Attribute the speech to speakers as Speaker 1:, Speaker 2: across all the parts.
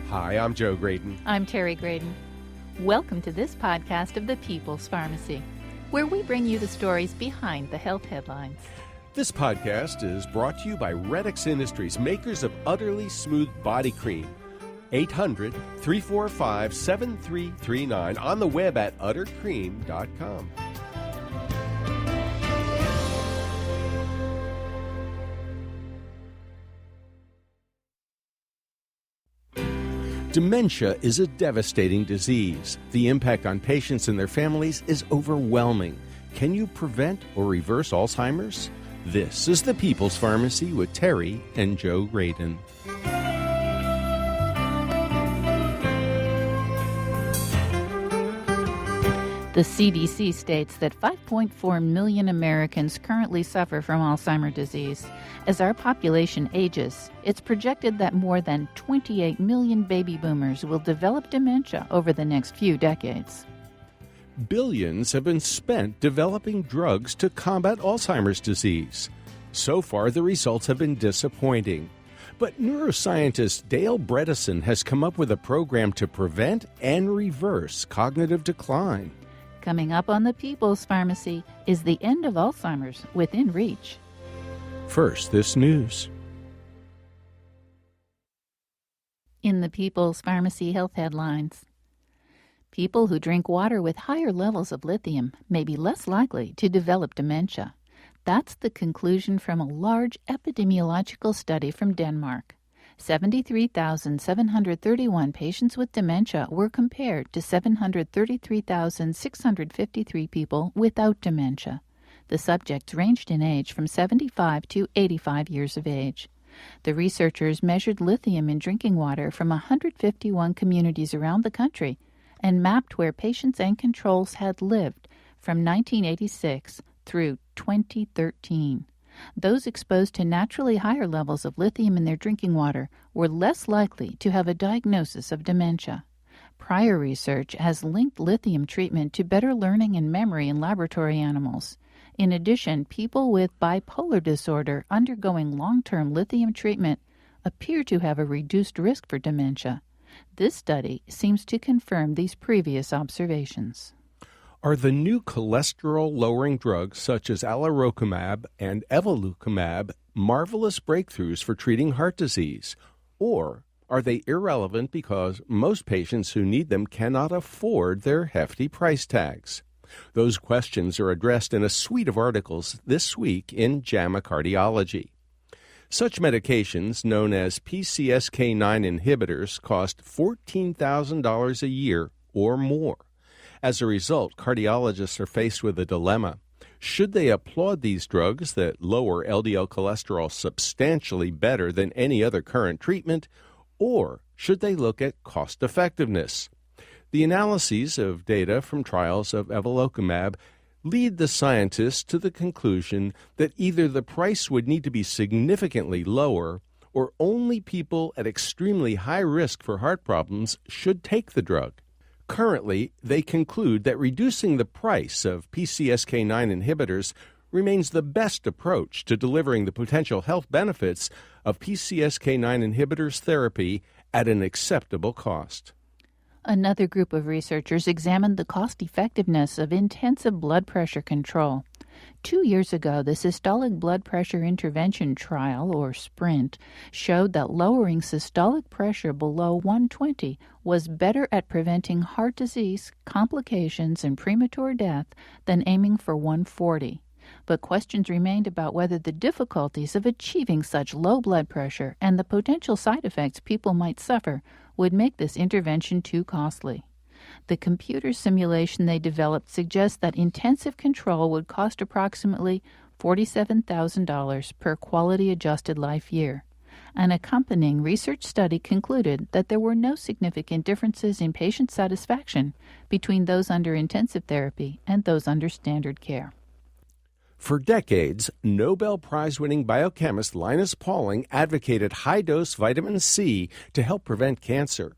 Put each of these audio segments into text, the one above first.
Speaker 1: Hi, I'm Joe Graydon.
Speaker 2: I'm Terry Graydon. Welcome to this podcast of the People's Pharmacy, where we bring you the stories behind the health headlines.
Speaker 1: This podcast is brought to you by Redix Industries, makers of Utterly Smooth Body Cream. 800-345-7339, on the web at uttercream.com. Dementia is a devastating disease. The impact on patients and their families is overwhelming. Can you prevent or reverse Alzheimer's? This is the People's Pharmacy with Terry and Joe Graydon.
Speaker 2: The CDC states that 5.4 million Americans currently suffer from Alzheimer disease. As our population ages, it's projected that more than 28 million baby boomers will develop dementia over the next few decades.
Speaker 1: Billions have been spent developing drugs to combat Alzheimer's disease. So far, the results have been disappointing. But neuroscientist Dale Bredesen has come up with a program to prevent and reverse cognitive decline.
Speaker 2: Coming up on the People's Pharmacy, is the end of Alzheimer's within reach?
Speaker 1: First, this news.
Speaker 2: In the People's Pharmacy health headlines, people who drink water with higher levels of lithium may be less likely to develop dementia. That's the conclusion from a large epidemiological study from Denmark. 73,731 patients with dementia were compared to 733,653 people without dementia. The subjects ranged in age from 75 to 85 years of age. The researchers measured lithium in drinking water from 151 communities around the country and mapped where patients and controls had lived from 1986 through 2013. Those exposed to naturally higher levels of lithium in their drinking water were less likely to have a diagnosis of dementia. Prior research has linked lithium treatment to better learning and memory in laboratory animals. In addition, people with bipolar disorder undergoing long-term lithium treatment appear to have a reduced risk for dementia. This study seems to confirm these previous observations.
Speaker 1: Are the new cholesterol-lowering drugs such as alirocumab and evolocumab marvelous breakthroughs for treating heart disease? Or are they irrelevant because most patients who need them cannot afford their hefty price tags? Those questions are addressed in a suite of articles this week in JAMA Cardiology. Such medications, known as PCSK9 inhibitors, cost $14,000 a year or more. As a result, cardiologists are faced with a dilemma. Should they applaud these drugs that lower LDL cholesterol substantially better than any other current treatment, or should they look at cost effectiveness? The analyses of data from trials of evolocumab lead the scientists to the conclusion that either the price would need to be significantly lower, or only people at extremely high risk for heart problems should take the drug. Currently, they conclude that reducing the price of PCSK9 inhibitors remains the best approach to delivering the potential health benefits of PCSK9 inhibitors therapy at an acceptable cost.
Speaker 2: Another group of researchers examined the cost-effectiveness of intensive blood pressure control. 2 years ago, the Systolic Blood Pressure Intervention Trial, or SPRINT, showed that lowering systolic pressure below 120 was better at preventing heart disease, complications, and premature death than aiming for 140. But questions remained about whether the difficulties of achieving such low blood pressure and the potential side effects people might suffer would make this intervention too costly. The computer simulation they developed suggests that intensive control would cost approximately $47,000 per quality-adjusted life year. An accompanying research study concluded that there were no significant differences in patient satisfaction between those under intensive therapy and those under standard care.
Speaker 1: For decades, Nobel Prize-winning biochemist Linus Pauling advocated high-dose vitamin C to help prevent cancer.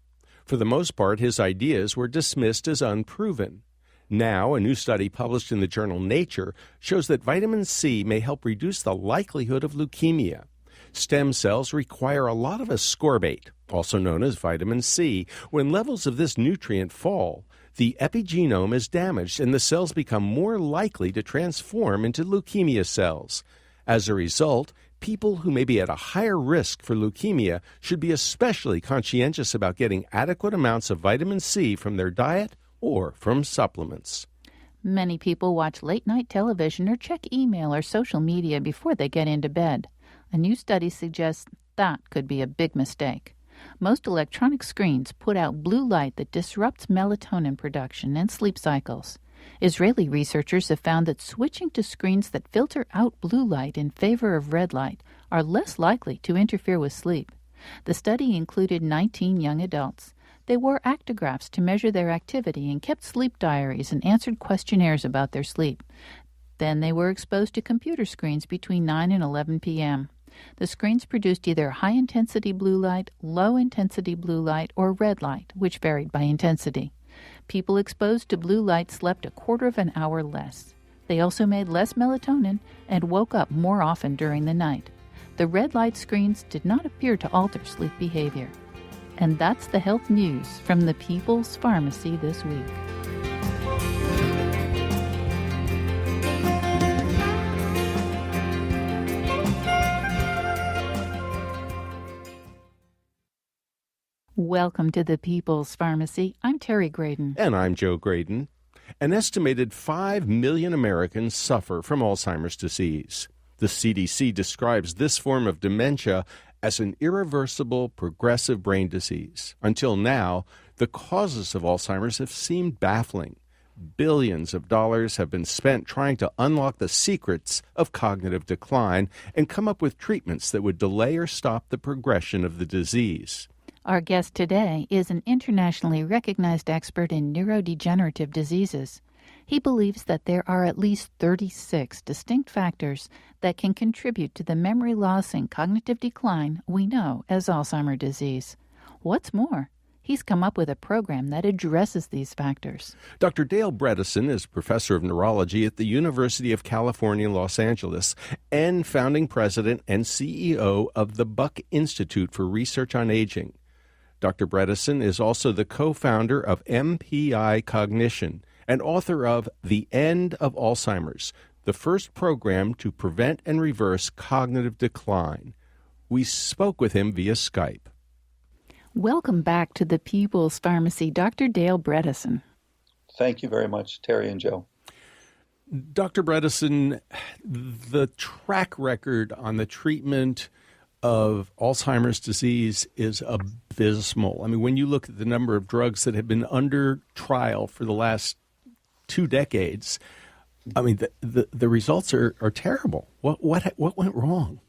Speaker 1: For the most part, his ideas were dismissed as unproven. Now, a new study published in the journal Nature shows that vitamin C may help reduce the likelihood of leukemia. Stem cells require a lot of ascorbate, also known as vitamin C. When levels of this nutrient fall, the epigenome is damaged and the cells become more likely to transform into leukemia cells. As a result, people who may be at a higher risk for leukemia should be especially conscientious about getting adequate amounts of vitamin C from their diet or from supplements.
Speaker 2: Many people watch late-night television or check email or social media before they get into bed. A new study suggests that could be a big mistake. Most electronic screens put out blue light that disrupts melatonin production and sleep cycles. Israeli researchers have found that switching to screens that filter out blue light in favor of red light are less likely to interfere with sleep. The study included 19 young adults. They wore actigraphs to measure their activity and kept sleep diaries and answered questionnaires about their sleep. Then they were exposed to computer screens between 9 and 11 p.m. The screens produced either high-intensity blue light, low-intensity blue light, or red light, which varied by intensity. People exposed to blue light slept a quarter of an hour less. They also made less melatonin and woke up more often during the night. The red light screens did not appear to alter sleep behavior. And that's the health news from the People's Pharmacy this week. Welcome to the People's Pharmacy. I'm Terry Graydon.
Speaker 1: And I'm Joe Graydon. An estimated 5 million Americans suffer from Alzheimer's disease. The CDC describes this form of dementia as an irreversible, progressive brain disease. Until now, the causes of Alzheimer's have seemed baffling. Billions of dollars have been spent trying to unlock the secrets of cognitive decline and come up with treatments that would delay or stop the progression of the disease.
Speaker 2: Our guest today is an internationally recognized expert in neurodegenerative diseases. He believes that there are at least 36 distinct factors that can contribute to the memory loss and cognitive decline we know as Alzheimer's disease. What's more, he's come up with a program that addresses these factors.
Speaker 1: Dr. Dale Bredesen is professor of neurology at the University of California, Los Angeles, and founding president and CEO of the Buck Institute for Research on Aging. Dr. Bredesen is also the co-founder of MPI Cognition and author of The End of Alzheimer's, the first program to prevent and reverse cognitive decline. We spoke with him via Skype.
Speaker 2: Welcome back to the People's Pharmacy, Dr. Dale Bredesen.
Speaker 3: Thank you very much, Terry and Joe.
Speaker 1: Dr. Bredesen, the track record on the treatment of Alzheimer's disease is abysmal. I mean, when you look at the number of drugs that have been under trial for the last 2 decades, I mean, the results are terrible. What went wrong?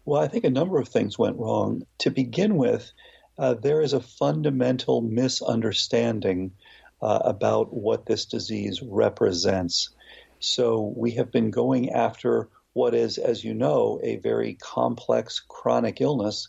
Speaker 3: Well, I think a number of things went wrong. To begin with, there is a fundamental misunderstanding about what this disease represents. So we have been going after what is, as you know, a very complex chronic illness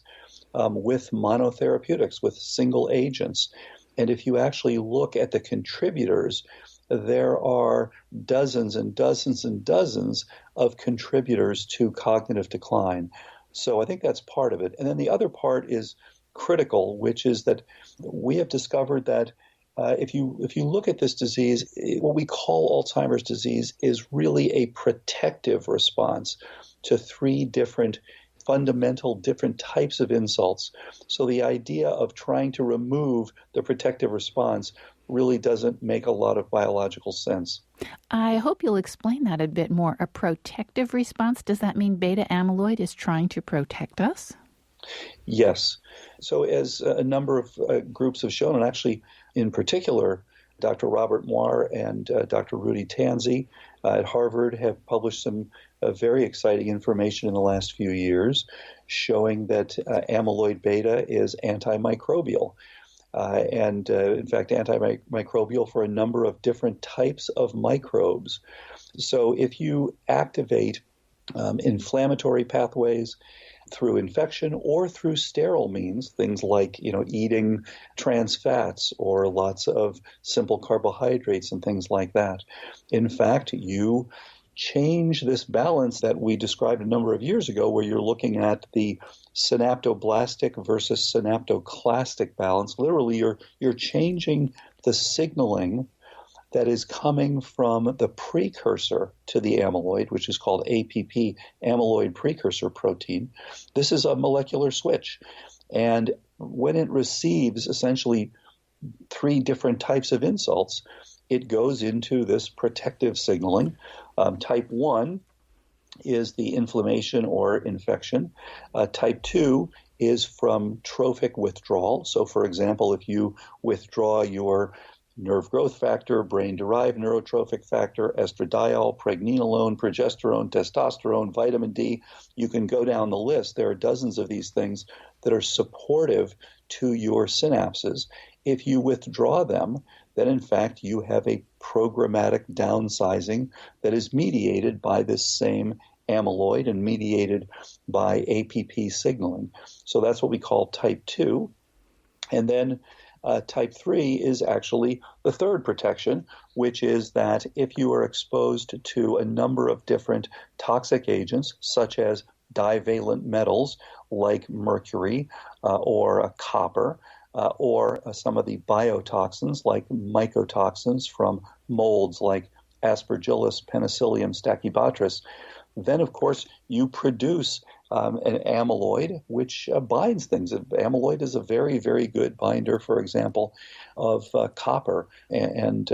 Speaker 3: with monotherapeutics, with single agents. And if you actually look at the contributors, there are dozens and dozens and dozens of contributors to cognitive decline. So I think that's part of it. And then the other part is critical, which is that we have discovered that if you look at this disease, what we call Alzheimer's disease is really a protective response to 3 different fundamental different types of insults. So the idea of trying to remove the protective response really doesn't make a lot of biological sense.
Speaker 2: I hope you'll explain that a bit more. A protective response, does that mean beta amyloid is trying to protect us?
Speaker 3: Yes. So as a number of groups have shown, and actually in particular, Dr. Robert Moir and Dr. Rudy Tanzi at Harvard have published some very exciting information in the last few years showing that amyloid beta is antimicrobial. And in fact, antimicrobial for a number of different types of microbes. So if you activate inflammatory pathways through infection or through sterile means, things like eating trans fats or lots of simple carbohydrates and things like that, in fact, you change this balance that we described a number of years ago, where you're looking at the synaptoblastic versus synaptoclastic balance. Literally, you're changing the signaling that is coming from the precursor to the amyloid, which is called APP, amyloid precursor protein. This is a molecular switch. And when it receives essentially 3 different types of insults, it goes into this protective signaling. Type 1 is the inflammation or infection. Type 2 is from trophic withdrawal. So, for example, if you withdraw your nerve growth factor, brain-derived neurotrophic factor, estradiol, pregnenolone, progesterone, testosterone, vitamin D, you can go down the list. There are dozens of these things that are supportive to your synapses. If you withdraw them, then in fact you have a programmatic downsizing that is mediated by this same amyloid and mediated by APP signaling. So that's what we call type 2. And then type 3 is actually the third protection, which is that if you are exposed to a number of different toxic agents, such as divalent metals like mercury or copper, or some of the biotoxins like mycotoxins from molds like Aspergillus, Penicillium stachybotrys, then of course you produce an amyloid which binds things. Amyloid is a very, very good binder, for example, of copper and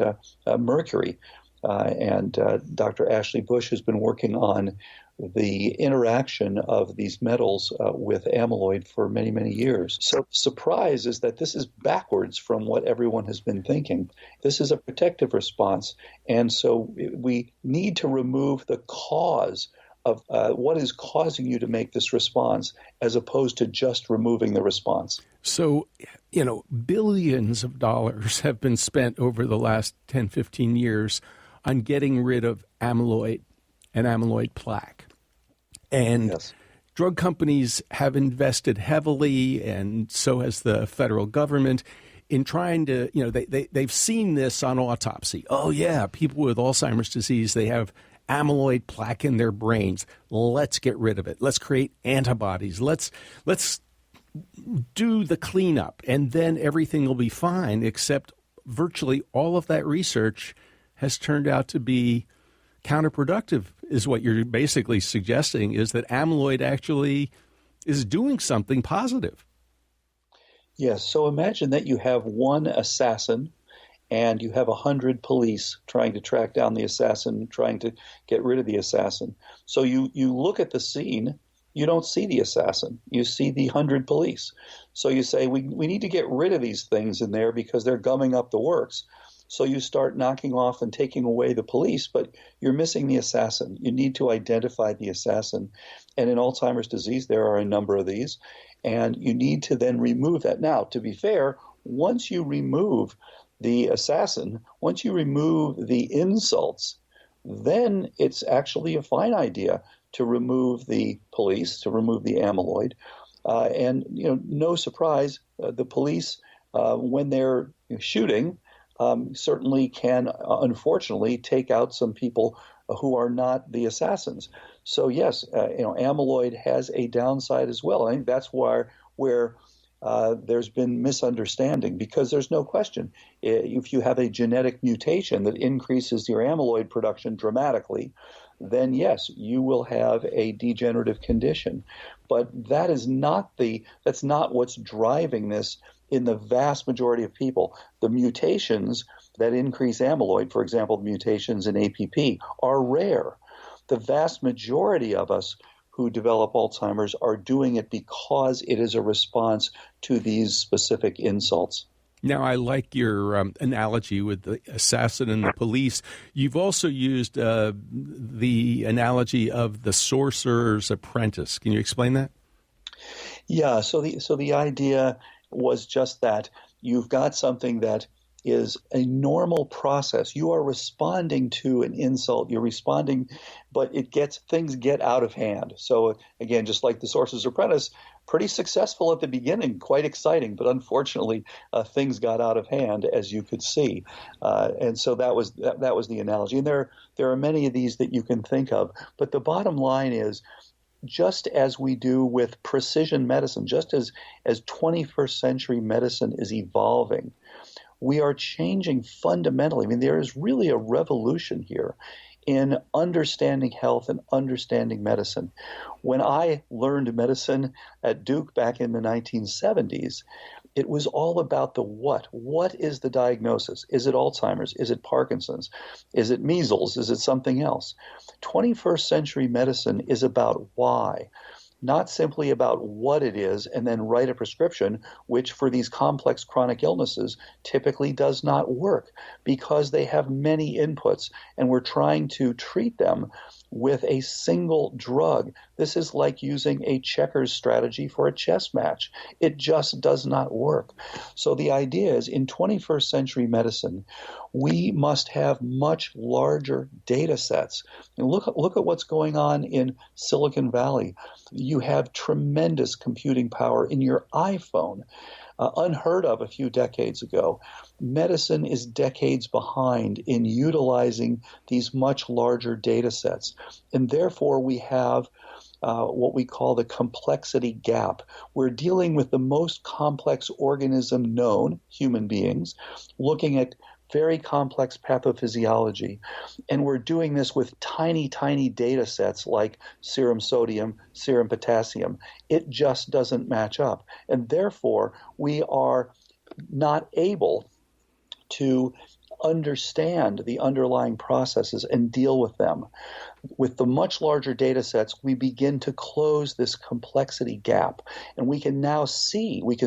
Speaker 3: mercury. And Dr. Ashley Bush has been working on the interaction of these metals with amyloid for many, many years. So surprise is that this is backwards from what everyone has been thinking. This is a protective response. And so we need to remove the cause of what is causing you to make this response, as opposed to just removing the response.
Speaker 1: So, billions of dollars have been spent over the last 10, 15 years on getting rid of amyloid and amyloid plaque. And
Speaker 3: yes,
Speaker 1: drug companies have invested heavily, and so has the federal government, in trying to, they've seen this on autopsy. Oh, yeah, people with Alzheimer's disease, they have amyloid plaque in their brains. Let's get rid of it. Let's create antibodies. Let's do the cleanup, and then everything will be fine, except virtually all of that research has turned out to be counterproductive, is what you're basically suggesting, is that amyloid actually is doing something positive.
Speaker 3: Yes. So imagine that you have one assassin and you have 100 police trying to track down the assassin, trying to get rid of the assassin. So you look at the scene, you don't see the assassin. You see the 100 police. So you say, we need to get rid of these things in there because they're gumming up the works. So you start knocking off and taking away the police, but you're missing the assassin. You need to identify the assassin. And in Alzheimer's disease, there are a number of these, and you need to then remove that. Now, to be fair, once you remove the assassin, once you remove the insults, then it's actually a fine idea to remove the police, to remove the amyloid. And, no surprise, the police, when they're shooting, certainly can, unfortunately, take out some people who are not the assassins. So yes, amyloid has a downside as well. I think that's where there's been misunderstanding, because there's no question. If you have a genetic mutation that increases your amyloid production dramatically, then yes, you will have a degenerative condition. But that's not what's driving this in the vast majority of people. The mutations that increase amyloid, for example, the mutations in APP, are rare. The vast majority of us who develop Alzheimer's are doing it because it is a response to these specific insults.
Speaker 1: Now, I like your analogy with the assassin and the police. You've also used the analogy of the sorcerer's apprentice. Can you explain that?
Speaker 3: Yeah, so the idea was just that you've got something that is a normal process. You are responding to an insult. You're responding, but things get out of hand. So again, just like the sorcerer's apprentice, pretty successful at the beginning, quite exciting, but unfortunately things got out of hand, as you could see. And so that was the analogy. And there are many of these that you can think of. But the bottom line is, just as we do with precision medicine, just as 21st century medicine is evolving, we are changing fundamentally. I mean, there is really a revolution here in understanding health and understanding medicine. When I learned medicine at Duke back in the 1970s, it was all about the what. What is the diagnosis? Is it Alzheimer's? Is it Parkinson's? Is it measles? Is it something else? 21st century medicine is about why. Not simply about what it is and then write a prescription, which for these complex chronic illnesses typically does not work because they have many inputs and we're trying to treat them with a single drug. This is like using a checkers strategy for a chess match. It just does not work. So the idea is, in 21st century medicine, we must have much larger data sets. And look at what's going on in Silicon Valley. You have tremendous computing power in your iPhone. Unheard of a few decades ago. Medicine is decades behind in utilizing these much larger data sets. And therefore, we have what we call the complexity gap. We're dealing with the most complex organism known, human beings, looking at very complex pathophysiology. And we're doing this with tiny, tiny data sets like serum sodium, serum potassium. It just doesn't match up. And therefore, we are not able to understand the underlying processes and deal with them. With the much larger data sets, we begin to close this complexity gap. And we can now see what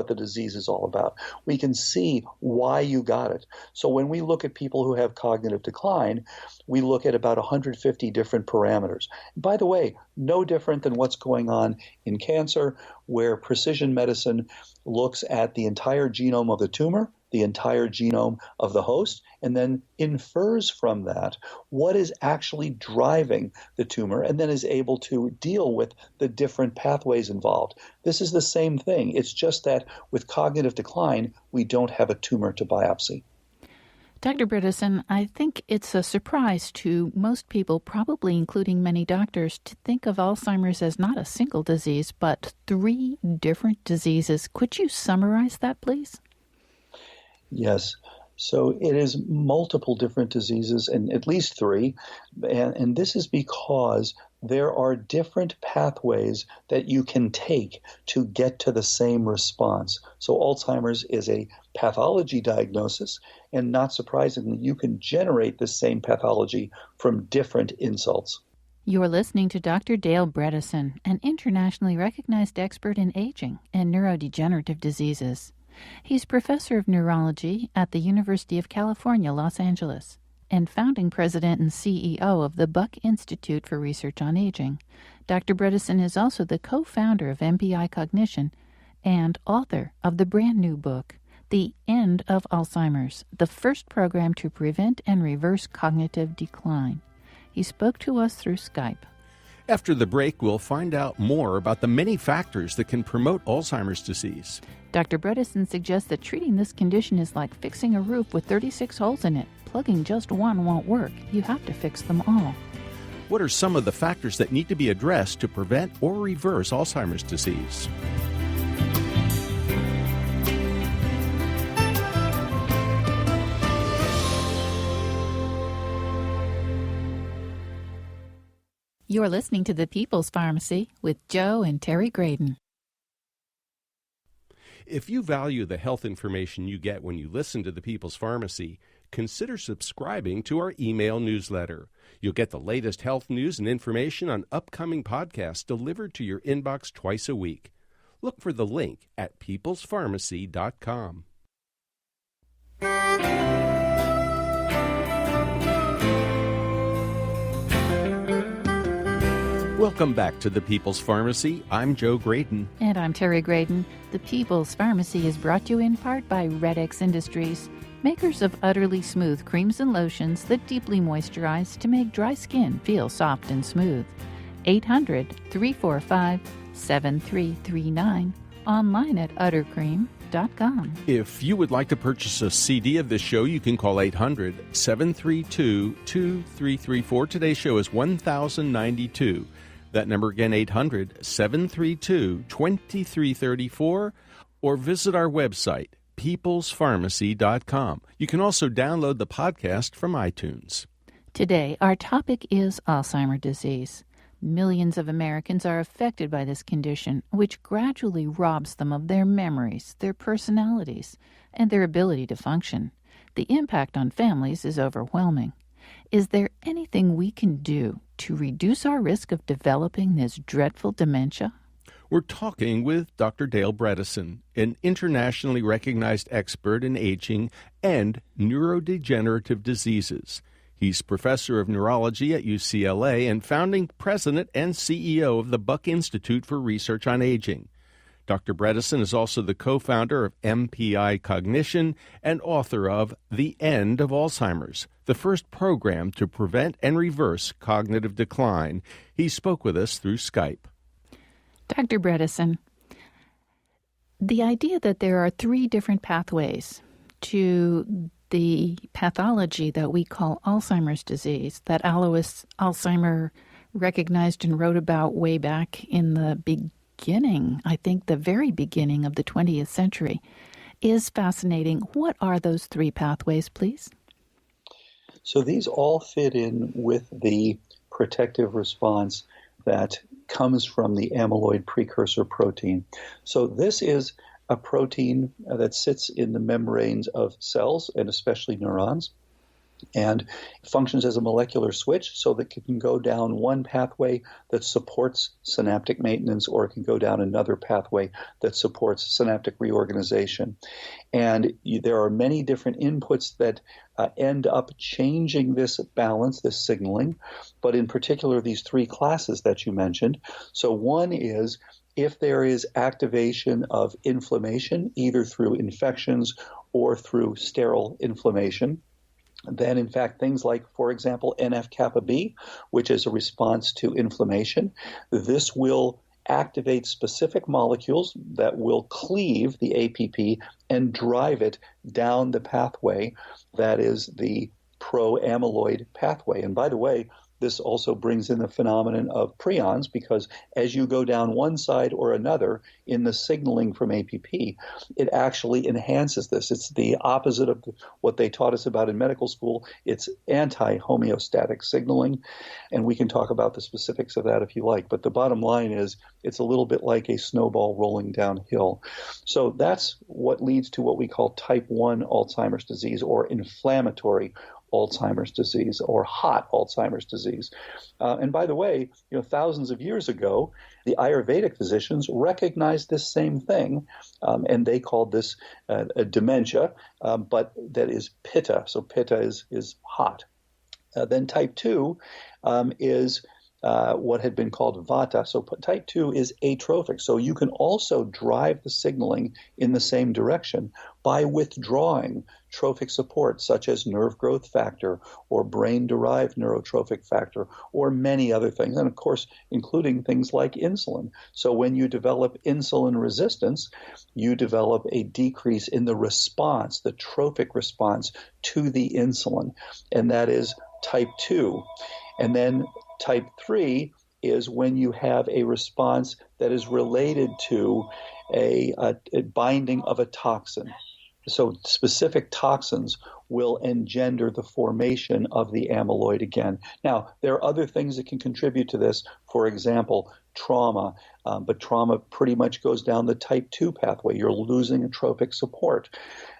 Speaker 3: the disease is all about. We can see why you got it. So when we look at people who have cognitive decline, we look at about 150 different parameters. By the way, no different than what's going on in cancer, where precision medicine looks at the entire genome of the tumor, the entire genome of the host, and then infers from that what is actually driving the tumor, and then is able to deal with the different pathways involved. This is the same thing. It's just that with cognitive decline, we don't have a tumor to biopsy.
Speaker 2: Dr. Bredesen, I think it's a surprise to most people, probably including many doctors, to think of Alzheimer's as not a single disease, but 3 different diseases. Could you summarize that, please?
Speaker 3: Yes. So it is multiple different diseases, and at least 3. And this is because there are different pathways that you can take to get to the same response. So Alzheimer's is a pathology diagnosis, and not surprisingly, you can generate the same pathology from different insults.
Speaker 2: You're listening to Dr. Dale Bredesen, an internationally recognized expert in aging and neurodegenerative diseases. He's professor of neurology at the University of California, Los Angeles, and founding president and CEO of the Buck Institute for Research on Aging. Dr. Bredesen is also the co-founder of MBI Cognition and author of the brand new book, The End of Alzheimer's, the first program to prevent and reverse cognitive decline. He spoke to us through Skype.
Speaker 1: After the break, we'll find out more about the many factors that can promote Alzheimer's disease.
Speaker 2: Dr. Bredesen suggests that treating this condition is like fixing a roof with 36 holes in it. Plugging just one won't work. You have to fix them all.
Speaker 1: What are some of the factors that need to be addressed to prevent or reverse Alzheimer's disease?
Speaker 2: You're listening to The People's Pharmacy with Joe and Terry Graydon.
Speaker 1: If you value the health information you get when you listen to The People's Pharmacy, consider subscribing to our email newsletter. You'll get the latest health news and information on upcoming podcasts delivered to your inbox twice a week. Look for the link at peoplespharmacy.com. Welcome back to The People's Pharmacy. I'm Joe Graydon.
Speaker 2: And I'm Terry Graydon. The People's Pharmacy is brought to you in part by Red X Industries, makers of utterly smooth creams and lotions that deeply moisturize to make dry skin feel soft and smooth. 800-345-6888. 7339, online at uttercream.com.
Speaker 1: If you would like to purchase a CD of this show, you can call 800-732-2334. Today's show is 1092. That number again, 800-732-2334, or visit our website, peoplespharmacy.com. You can also download the podcast from iTunes.
Speaker 2: Today, our topic is Alzheimer disease. Millions of Americans are affected by this condition, which gradually robs them of their memories, their personalities, and their ability to function. The impact on families is overwhelming. Is there anything we can do to reduce our risk of developing this dreadful dementia?
Speaker 1: We're talking with Dr. Dale Bredesen, an internationally recognized expert in aging and neurodegenerative diseases. He's professor of neurology at UCLA and founding president and CEO of the Buck Institute for Research on Aging. Dr. Bredesen is also the co-founder of MPI Cognition and author of The End of Alzheimer's, the first program to prevent and reverse cognitive decline. He spoke with us through Skype.
Speaker 2: Dr. Bredesen, the idea that there are three different pathways to the pathology that we call Alzheimer's disease, that Alois Alzheimer recognized and wrote about way back in the beginning, I think the very beginning of the 20th century, is fascinating. What are those three pathways, please?
Speaker 3: So these all fit in with the protective response that comes from the amyloid precursor protein. So this is a protein that sits in the membranes of cells and especially neurons, and functions as a molecular switch so that it can go down one pathway that supports synaptic maintenance, or it can go down another pathway that supports synaptic reorganization. And there are many different inputs that end up changing this balance, this signaling, but in particular these three classes that you mentioned. So one is if there is activation of inflammation, either through infections or through sterile inflammation, then, in fact, things like, for example, NF-kappa B, which is a response to inflammation, this will activate specific molecules that will cleave the APP and drive it down the pathway that is the pro-amyloid pathway. And by the way, this also brings in the phenomenon of prions, because as you go down one side or another in the signaling from APP, it actually enhances this. It's the opposite of what they taught us about in medical school. It's anti-homeostatic signaling, and we can talk about the specifics of that if you like. But the bottom line is it's a little bit like a snowball rolling downhill. So that's what leads to what we call type 1 Alzheimer's disease, or inflammatory Alzheimer's disease, or hot Alzheimer's disease. And by the way, thousands of years ago, the Ayurvedic physicians recognized this same thing, and they called this a dementia, but that is pitta. So pitta is hot. Then type 2 is what had been called vata. So type 2 is atrophic. So you can also drive the signaling in the same direction by withdrawing trophic support, such as nerve growth factor or brain-derived neurotrophic factor, or many other things, and of course, including things like insulin. So when you develop insulin resistance, you develop a decrease in the response, the trophic response to the insulin, and that is type 2. And then type 3 is when you have a response that is related to a binding of a toxin. So specific toxins will engender the formation of the amyloid again. Now, there are other things that can contribute to this. For example, trauma, but trauma pretty much goes down the type 2 pathway. You're losing a trophic support.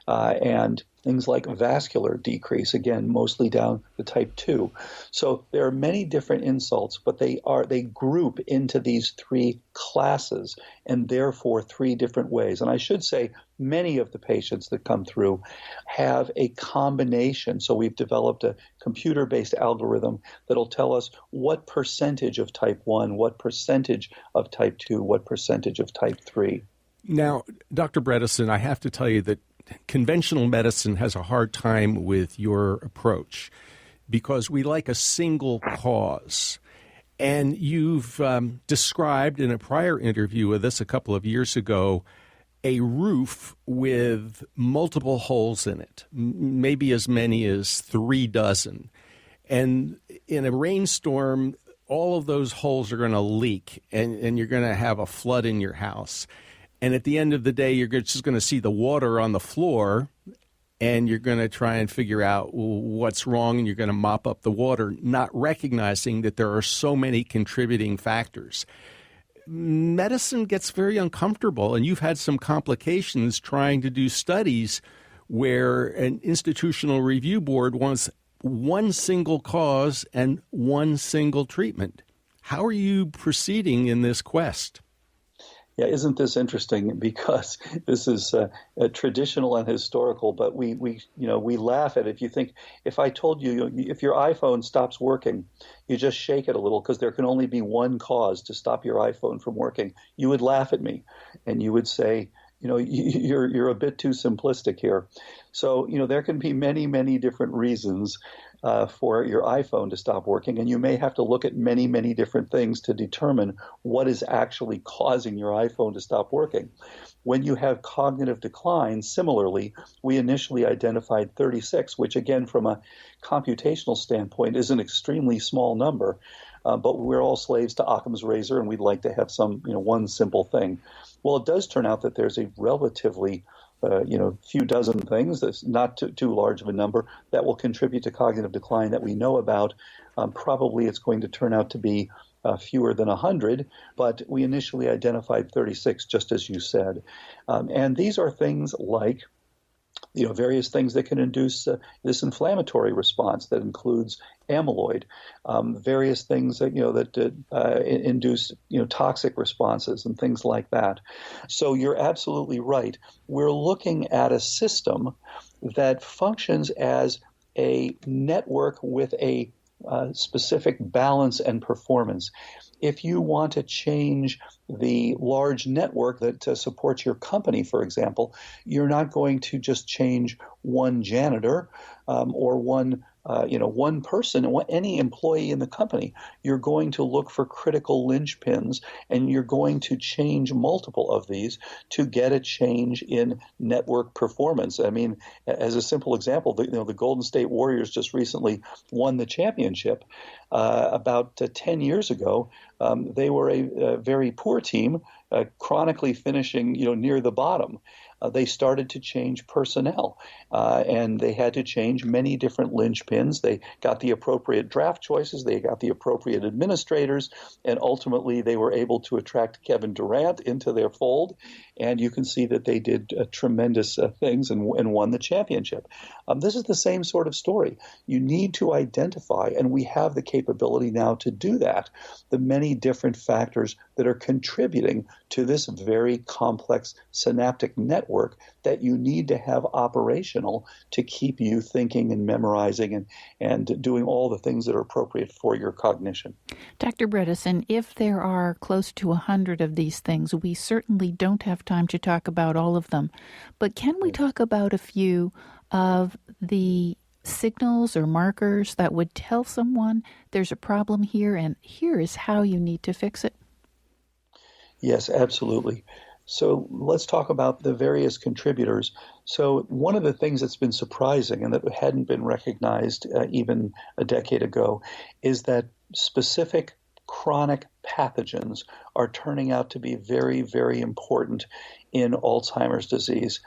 Speaker 3: And things like vascular decrease, again, mostly down the type 2. So there are many different insults, but they group into these three classes, and therefore three different ways. And I should say many of the patients that come through have a combination. So we've developed a computer-based algorithm that'll tell us what percentage of type 1, what percentage of type 2, what percentage of type 3.
Speaker 1: Now, Dr. Bredesen, I have to tell you that conventional medicine has a hard time with your approach because we like a single cause. And you've described in a prior interview with us a couple of years ago a roof with multiple holes in it, maybe as many as 3 dozen. And in a rainstorm, all of those holes are going to leak, and you're going to have a flood in your house. And at the end of the day, you're just going to see the water on the floor, and you're going to try and figure out what's wrong, and you're going to mop up the water, not recognizing that there are so many contributing factors. Medicine gets very uncomfortable, and you've had some complications trying to do studies where an institutional review board wants one single cause and one single treatment. How are you proceeding in this quest?
Speaker 3: Yeah, isn't this interesting? Because this is traditional and historical, but we laugh at it. If you think, if I told you, if your iPhone stops working, you just shake it a little because there can only be one cause to stop your iPhone from working, you would laugh at me, and you would say, you're a bit too simplistic here. So, there can be many, many different reasons for your iPhone to stop working, and you may have to look at many, many different things to determine what is actually causing your iPhone to stop working. When you have cognitive decline, similarly, we initially identified 36, which again, from a computational standpoint, is an extremely small number. But we're all slaves to Occam's razor, and we'd like to have some, one simple thing. Well, it does turn out that there's a relatively, few dozen things, that's not too large of a number, that will contribute to cognitive decline that we know about. Probably it's going to turn out to be fewer than 100, but we initially identified 36, just as you said. And these are things like various things that can induce this inflammatory response that includes amyloid, various things that induce toxic responses and things like that. So you're absolutely right. We're looking at a system that functions as a network with a specific balance and performance. If you want to change the large network that supports your company, for example, you're not going to just change one janitor or one person, any employee in the company. You're going to look for critical linchpins, and you're going to change multiple of these to get a change in network performance. I mean, as a simple example, the Golden State Warriors just recently won the championship. About 10 years ago, they were a very poor team, chronically finishing near the bottom. They started to change personnel, and they had to change many different linchpins. They got the appropriate draft choices, they got the appropriate administrators, and ultimately they were able to attract Kevin Durant into their fold. And you can see that they did tremendous things and won the championship. This is the same sort of story. You need to identify, and we have the capability now to do that, the many different factors that are contributing to this very complex synaptic network that you need to have operational to keep you thinking and memorizing and doing all the things that are appropriate for your cognition.
Speaker 2: Dr. Bredesen, if there are close to 100 of these things, we certainly don't have time to talk about all of them. But can we talk about a few of the signals or markers that would tell someone there's a problem here and here is how you need to fix it?
Speaker 3: Yes, absolutely. So let's talk about the various contributors. So one of the things that's been surprising and that hadn't been recognized even a decade ago is that specific chronic pathogens are turning out to be very, very important in Alzheimer's disease.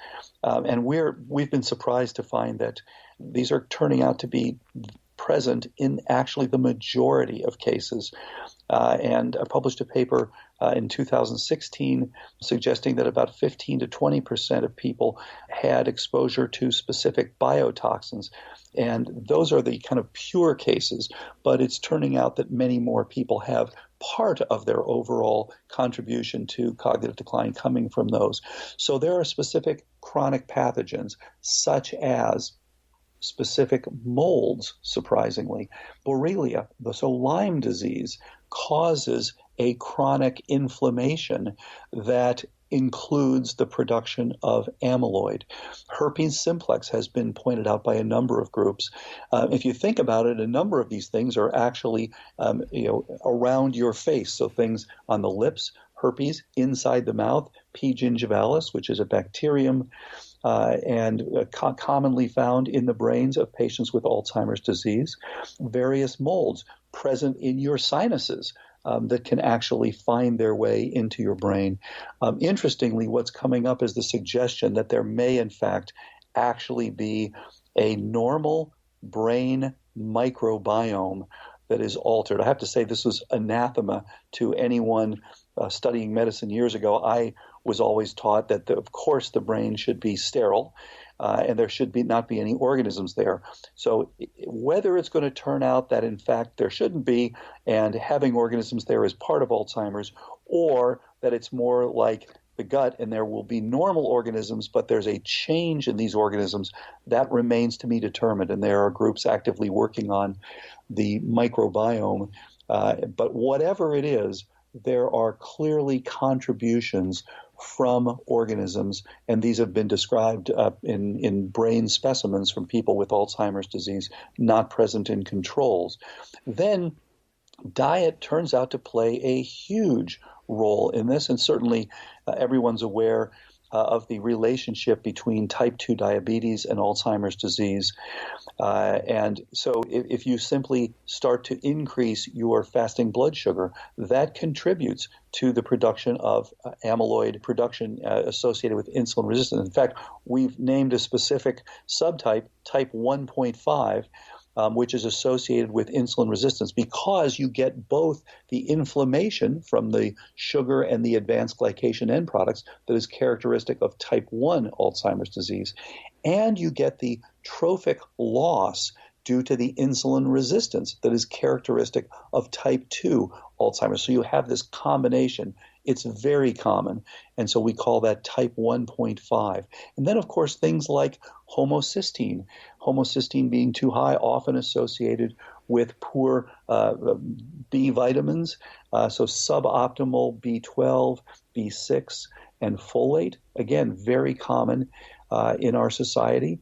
Speaker 3: And we've been surprised to find that these are turning out to be present in actually the majority of cases. And I published a paper in 2016 suggesting that about 15 to 20% of people had exposure to specific biotoxins. And those are the kind of pure cases, but it's turning out that many more people have part of their overall contribution to cognitive decline coming from those. So there are specific chronic pathogens, such as specific molds, surprisingly. Borrelia, so Lyme disease, causes a chronic inflammation that includes the production of amyloid. Herpes simplex has been pointed out by a number of groups. If you think about it, a number of these things are actually around your face. So things on the lips, herpes, inside the mouth, P. gingivalis, which is a bacterium, and commonly found in the brains of patients with Alzheimer's disease. Various molds present in your sinuses that can actually find their way into your brain. Interestingly, what's coming up is the suggestion that there may, in fact, actually be a normal brain microbiome that is altered. I have to say this was anathema to anyone studying medicine years ago. I was always taught that, of course, the brain should be sterile and there should not be any organisms there. So whether it's going to turn out that, in fact, there shouldn't be and having organisms there is part of Alzheimer's, or that it's more like the gut and there will be normal organisms, but there's a change in these organisms, that remains to be determined. And there are groups actively working on the microbiome. But whatever it is, there are clearly contributions from organisms, and these have been described in brain specimens from people with Alzheimer's disease, not present in controls. Then diet turns out to play a huge role in this, and certainly everyone's aware of the relationship between type 2 diabetes and Alzheimer's disease. And so if you simply start to increase your fasting blood sugar, that contributes to the production of amyloid production associated with insulin resistance. In fact, we've named a specific subtype, type 1.5, which is associated with insulin resistance, because you get both the inflammation from the sugar and the advanced glycation end products that is characteristic of type 1 Alzheimer's disease, and you get the trophic loss due to the insulin resistance that is characteristic of type 2 Alzheimer's. So you have this combination. It's very common, and so we call that type 1.5. And then, of course, things like homocysteine being too high, often associated with poor B vitamins, so suboptimal B12, B6, and folate, again, very common in our society.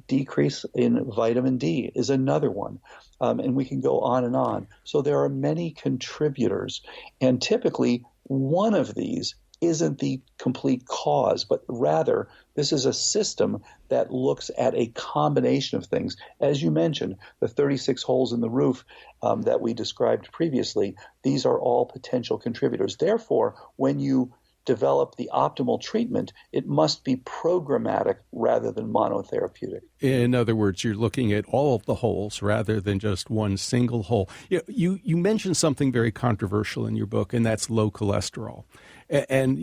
Speaker 3: Decrease in vitamin D is another one. And we can go on and on. So there are many contributors, and typically one of these isn't the complete cause, but rather this is a system that looks at a combination of things. As you mentioned, the 36 holes in the roof that we described previously, these are all potential contributors. Therefore, when you develop the optimal treatment, it must be programmatic rather than monotherapeutic.
Speaker 1: In other words, you're looking at all of the holes rather than just one single hole. You mentioned something very controversial in your book, and that's low cholesterol. And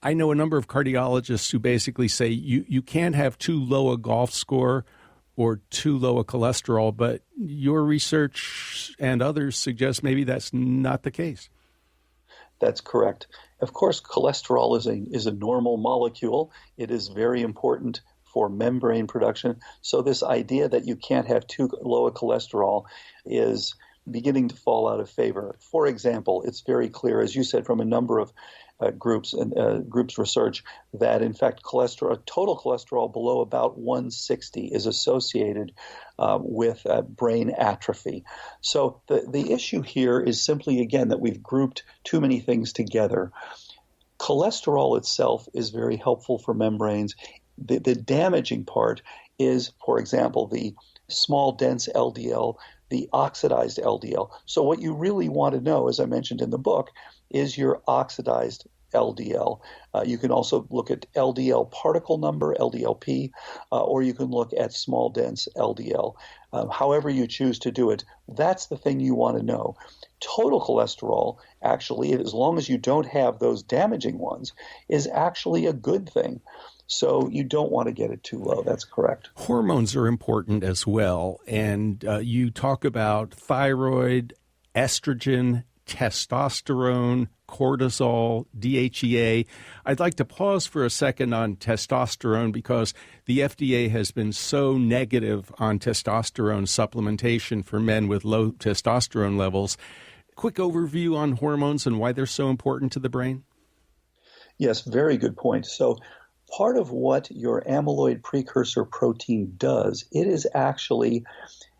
Speaker 1: I know a number of cardiologists who basically say you can't have too low a golf score or too low a cholesterol, but your research and others suggest maybe that's not the case.
Speaker 3: That's correct. Of course, cholesterol is a normal molecule. It is very important for membrane production. So this idea that you can't have too low a cholesterol is beginning to fall out of favor. For example, it's very clear, as you said, from a number of groups research, that in fact total cholesterol below about 160 is associated with brain atrophy. So the issue here is simply, again, that we've grouped too many things together. Cholesterol itself is very helpful for membranes. The damaging part is, for example, the small dense LDL, the oxidized LDL. So what you really want to know, as I mentioned in the book, is your oxidized LDL. You can also look at LDL particle number, LDLP, or you can look at small dense LDL. However you choose to do it, that's the thing you want to know. Total cholesterol, actually, as long as you don't have those damaging ones, is actually a good thing. So you don't want to get it too low. That's correct.
Speaker 1: Hormones are important as well. And you talk about thyroid, estrogen, testosterone, cortisol, DHEA. I'd like to pause for a second on testosterone because the FDA has been so negative on testosterone supplementation for men with low testosterone levels. Quick overview on hormones and why they're so important to the brain.
Speaker 3: Yes, very good point. So part of what your amyloid precursor protein does, it is actually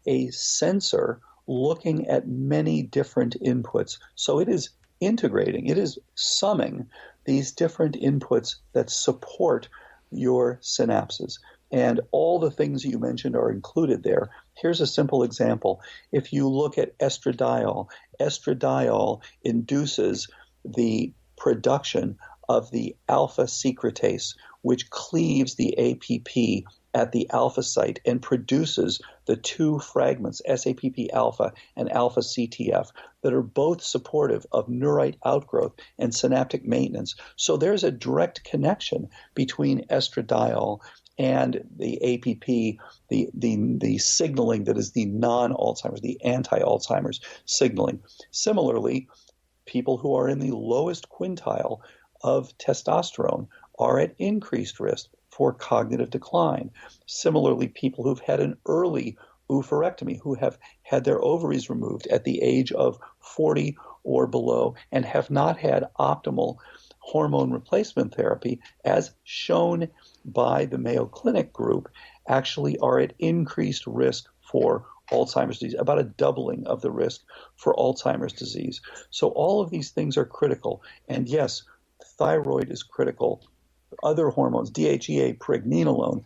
Speaker 3: a sensor looking at many different inputs. So it is integrating, it is summing these different inputs that support your synapses. And all the things you mentioned are included there. Here's a simple example. If you look at estradiol, estradiol induces the production of the alpha secretase, which cleaves the APP at the alpha site and produces the two fragments, SAPP alpha and alpha CTF, that are both supportive of neurite outgrowth and synaptic maintenance. So there's a direct connection between estradiol and the APP, the signaling that is the non-Alzheimer's, the anti-Alzheimer's signaling. Similarly, people who are in the lowest quintile of testosterone are at increased risk for cognitive decline. Similarly, people who've had an early oophorectomy, who have had their ovaries removed at the age of 40 or below and have not had optimal hormone replacement therapy, as shown by the Mayo Clinic group, actually are at increased risk for Alzheimer's disease, about a doubling of the risk for Alzheimer's disease. So all of these things are critical. And yes, thyroid is critical. Other hormones, DHEA, pregnenolone,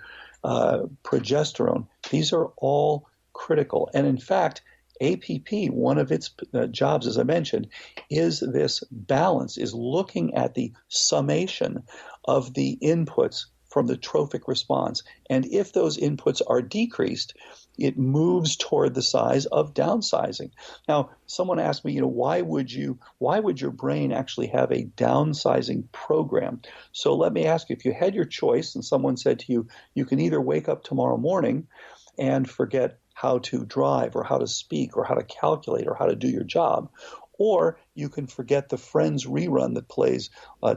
Speaker 3: progesterone, these are all critical. And in fact, APP, one of its jobs, as I mentioned, is this balance, is looking at the summation of the inputs from the trophic response. And if those inputs are decreased, it moves toward the size of downsizing. Now, someone asked me, why would your brain actually have a downsizing program? So let me ask you, if you had your choice and someone said to you, you can either wake up tomorrow morning and forget how to drive or how to speak or how to calculate or how to do your job, or you can forget the Friends rerun that plays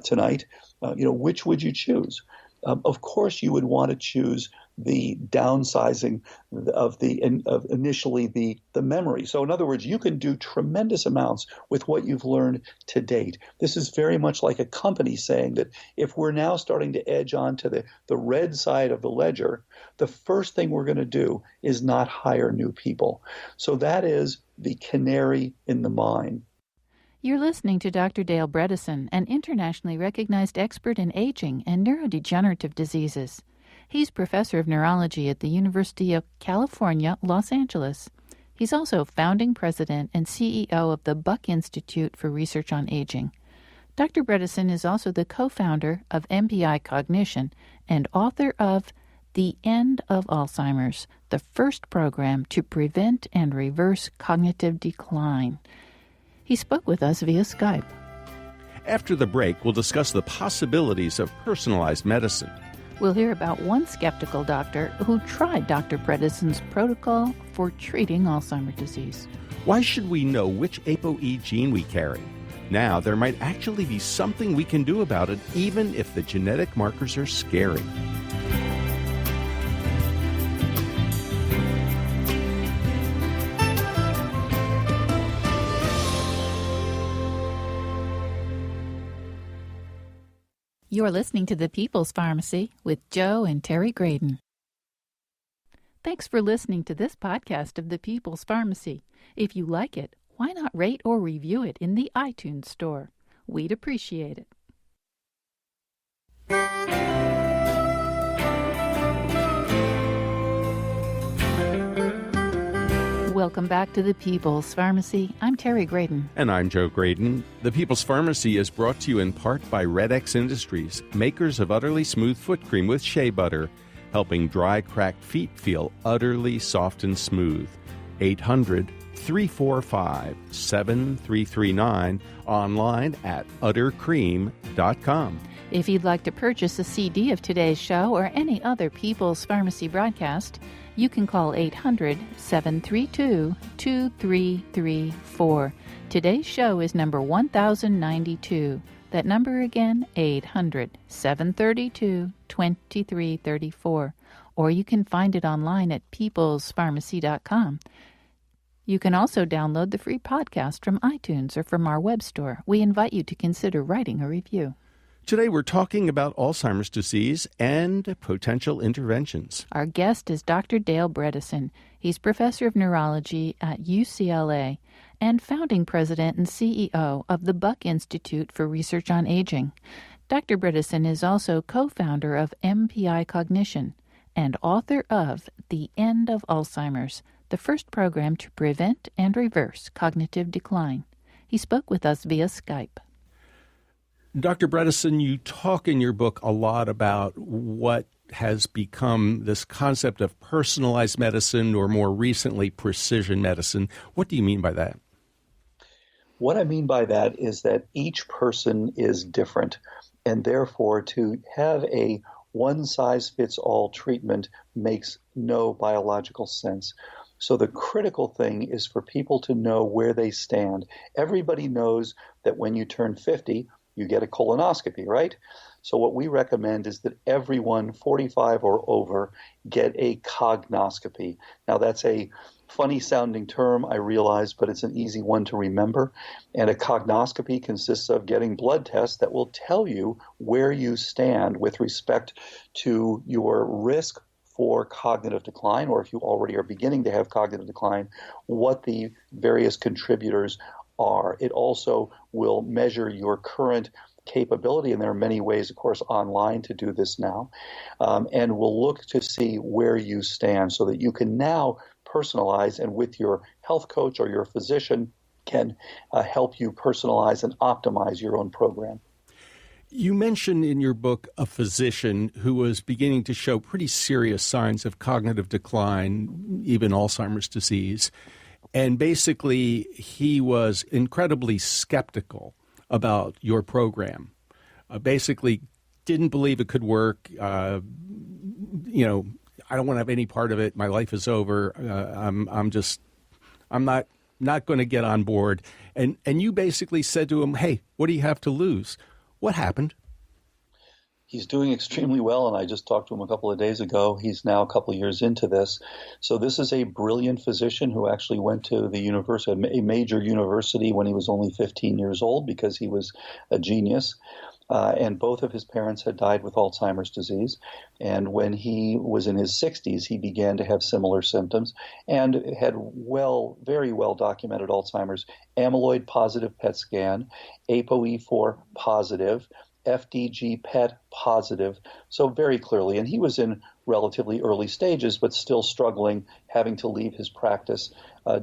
Speaker 3: tonight, which would you choose? Of course, you would want to choose the downsizing of initially the memory. So in other words, you can do tremendous amounts with what you've learned to date. This is very much like a company saying that if we're now starting to edge onto the red side of the ledger, the first thing we're going to do is not hire new people. So that is the canary in the mine.
Speaker 2: You're listening to Dr. Dale Bredesen, an internationally recognized expert in aging and neurodegenerative diseases. He's professor of neurology at the University of California, Los Angeles. He's also founding president and CEO of the Buck Institute for Research on Aging. Dr. Bredesen is also the co-founder of MPI Cognition and author of The End of Alzheimer's, the first program to prevent and reverse cognitive decline. He spoke with us via Skype.
Speaker 1: After the break, we'll discuss the possibilities of personalized medicine.
Speaker 2: We'll hear about one skeptical doctor who tried Dr. Bredesen's protocol for treating Alzheimer's disease.
Speaker 1: Why should we know which ApoE gene we carry? Now, there might actually be something we can do about it, even if the genetic markers are scary.
Speaker 2: You're listening to The People's Pharmacy with Joe and Terry Graydon. Thanks for listening to this podcast of The People's Pharmacy. If you like it, why not rate or review it in the iTunes store? We'd appreciate it. Welcome back to The People's Pharmacy. I'm Terry Graydon.
Speaker 1: And I'm Joe Graydon. The People's Pharmacy is brought to you in part by Red X Industries, makers of Utterly Smooth Foot Cream with shea butter, helping dry, cracked feet feel utterly soft and smooth. 800-345-7339, online at uttercream.com.
Speaker 2: If you'd like to purchase a CD of today's show or any other People's Pharmacy broadcast, you can call 800-732-2334. Today's show is number 1092. That number again, 800-732-2334. Or you can find it online at peoplespharmacy.com. You can also download the free podcast from iTunes or from our web store. We invite you to consider writing a review.
Speaker 1: Today we're talking about Alzheimer's disease and potential interventions.
Speaker 2: Our guest is Dr. Dale Bredesen. He's professor of neurology at UCLA and founding president and CEO of the Buck Institute for Research on Aging. Dr. Bredesen is also co-founder of MPI Cognition and author of The End of Alzheimer's, the first program to prevent and reverse cognitive decline. He spoke with us via Skype.
Speaker 1: Dr. Bredesen, you talk in your book a lot about what has become this concept of personalized medicine, or more recently, precision medicine. What do you mean by that?
Speaker 3: What I mean by that is that each person is different, and therefore to have a one-size-fits-all treatment makes no biological sense. So the critical thing is for people to know where they stand. Everybody knows that when you turn 50, you get a colonoscopy, right? So what we recommend is that everyone 45 or over get a cognoscopy. Now that's a funny sounding term, I realize, but it's an easy one to remember. And a cognoscopy consists of getting blood tests that will tell you where you stand with respect to your risk for cognitive decline, or if you already are beginning to have cognitive decline, what the various contributors are. It also will measure your current capability, and there are many ways, of course, online to do this now, and will look to see where you stand so that you can now personalize, and with your health coach or your physician can help you personalize and optimize your own program.
Speaker 1: You mentioned in your book a physician who was beginning to show pretty serious signs of cognitive decline, even Alzheimer's disease. And basically, he was incredibly skeptical about your program. Basically, didn't believe it could work. I don't want to have any part of it. My life is over. I'm not going to get on board. And you basically said to him, "Hey, what do you have to lose?" What happened?
Speaker 3: He's doing extremely well, and I just talked to him a couple of days ago. He's now a couple of years into this. So this is a brilliant physician who actually went to the university, a major university, when he was only 15 years old because he was a genius. And both of his parents had died with Alzheimer's disease. And when he was in his 60s, he began to have similar symptoms and had very well documented Alzheimer's, amyloid positive PET scan, ApoE4 positive, FDG PET positive, so very clearly. And he was in relatively early stages, but still struggling, having to leave his practice,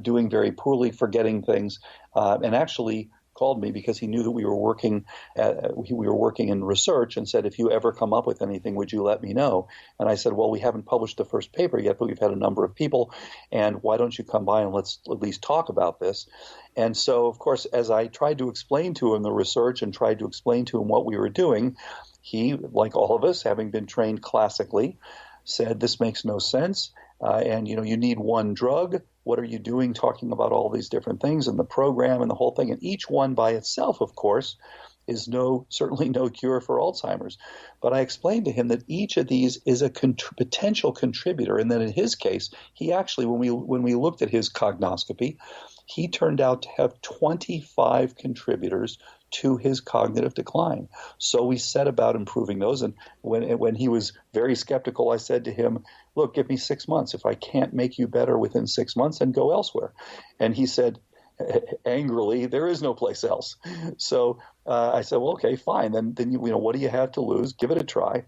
Speaker 3: doing very poorly, forgetting things, and actually called me because he knew that we were working in research, and said, "If you ever come up with anything, would you let me know?" And I said, "Well, we haven't published the first paper yet, but we've had a number of people, and why don't you come by and let's at least talk about this?" And so, of course, as I tried to explain to him the research and tried to explain to him what we were doing, he, like all of us, having been trained classically, said, "This makes no sense. And you need one drug. What are you doing talking about all these different things and the program and the whole thing?" And each one by itself, of course, is certainly no cure for Alzheimer's. But I explained to him that each of these is a potential contributor, and that in his case, he actually, when we looked at his cognoscopy, he turned out to have 25 contributors to his cognitive decline. So we set about improving those. And when he was very skeptical, I said to him, "Look, give me 6 months. If I can't make you better within 6 months, then go elsewhere." And he said, angrily, "There is no place else." So I said, "Well, okay, fine. Then what do you have to lose? Give it a try."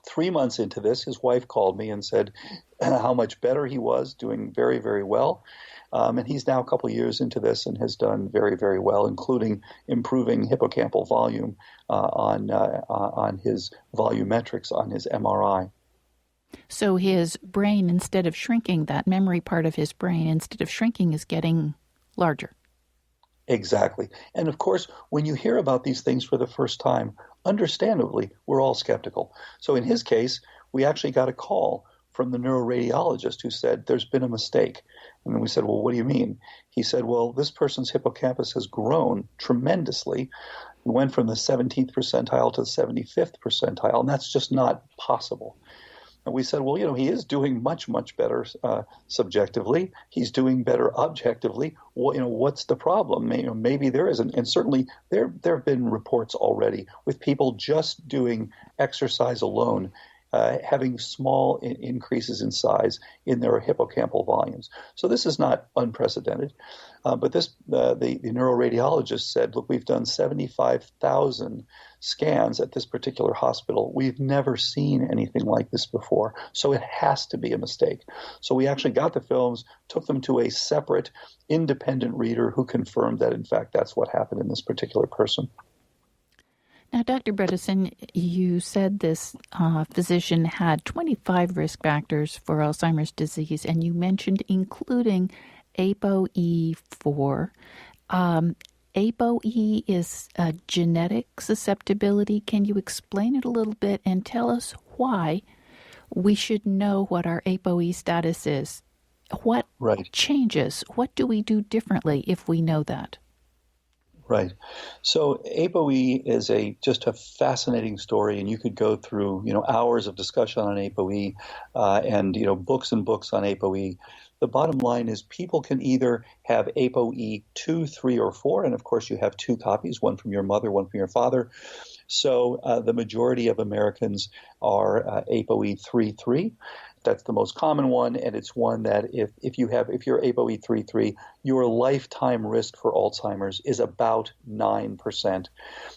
Speaker 3: 3 months into this, his wife called me and said how much better he was, doing very, very well. And he's now a couple of years into this and has done very, very well, including improving hippocampal volume on his volumetrics on his MRI.
Speaker 2: So his brain, instead of shrinking, that memory part of his brain, instead of shrinking, is getting larger.
Speaker 3: Exactly. And of course, when you hear about these things for the first time, understandably, we're all skeptical. So in his case, we actually got a call from the neuroradiologist who said, "There's been a mistake." And then we said, "Well, what do you mean?" He said, "Well, this person's hippocampus has grown tremendously. We went from the 17th percentile to the 75th percentile, and that's just not possible." And we said, well, he is doing much, much better subjectively. He's doing better objectively. What's the problem? Maybe there isn't. And certainly there have been reports already with people just doing exercise alone, having small increases in size in their hippocampal volumes. So this is not unprecedented. But the neuroradiologist said, look, we've done 75,000 scans at this particular hospital. We've never seen anything like this before. So it has to be a mistake. So we actually got the films, took them to a separate independent reader who confirmed that, in fact, that's what happened in this particular person.
Speaker 2: Now, Dr. Bredesen, you said this physician had 25 risk factors for Alzheimer's disease, and you mentioned including ApoE4. ApoE is a genetic susceptibility. Can you explain it a little bit and tell us why we should know what our ApoE status is? What changes? What do we do differently if we know that?
Speaker 3: Right. So ApoE is just a fascinating story, and you could go through hours of discussion on ApoE and books and books on ApoE. The bottom line is people can either have ApoE 2, 3, or 4, and of course you have two copies, one from your mother, one from your father. So the majority of Americans are ApoE 3. That's the most common one, and it's one that if you're ApoE 3, your lifetime risk for Alzheimer's is about 9%.